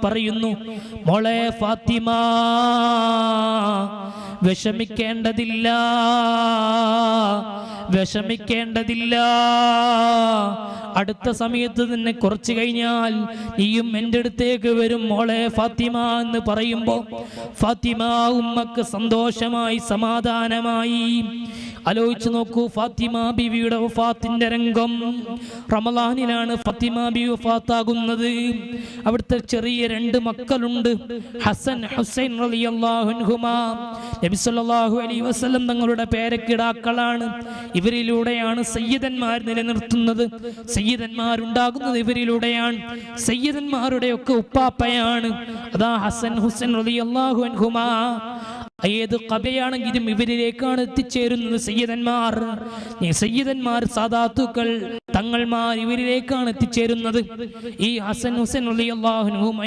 പറയുന്നു, മോളെ ഫാത്തിമ, വിഷമിക്കേണ്ടതില്ല, വിഷമിക്കേണ്ടതില്ല. അടുത്ത സമയത്ത് തന്നെ കുറച്ചു കഴിഞ്ഞാൽ നീയും എൻ്റെ അടുത്തേക്ക് വരും മോളെ ഫാത്തിമ എന്ന് പറയുമ്പോൾ ഫാത്തിമ ഉമ്മക്ക് സന്തോഷമായി, സമാധാനമായി. ആലോചിച്ചു നോക്കൂ, ഫാത്തിമ ബീവിയുടെ വഫാത്തിന്റെ രംഗം. റമളാനിലാണ് ഫാത്തിമ ബീവി വഫാത്താകുന്നത്. അവിടുത്തെ ചെറിയ 2 മക്കളുണ്ട്, ഹസൻ ഹുസൈൻ റളിയല്ലാഹു അൻഹുമാ. നബി സല്ലല്ലാഹു അലൈഹി വസല്ലം തങ്ങളുടെ പേരക്കിടാക്കളാണ്. ഇവരിലൂടെയാണ് സയ്യിദന്മാർ നിലനിർത്തുന്നത്. സയ്യിദന്മാരുണ്ടാകുന്നത് ഇവരിലൂടെയാണ്. സയ്യിദന്മാരുടെ ഒക്കെ ഉപ്പാപ്പയാണ് അതാ ഹസൻ ഹുസൈൻ റളിയല്ലാഹു അൻഹുമാ. ഏത് ഖബയാണെങ്കിലും ഇവരിലേക്കാണ് എത്തിച്ചേരുന്നത് സയ്യിദന്മാർ. സയ്യിദന്മാർ, സാദാത്തുക്കൾ, തങ്ങൾമാർ ഇവരിലേക്കാണ് എത്തിച്ചേരുന്നത്. ഈ ഹസൻ ഹുസൈൻ റളിയല്ലാഹു അൻഹുമ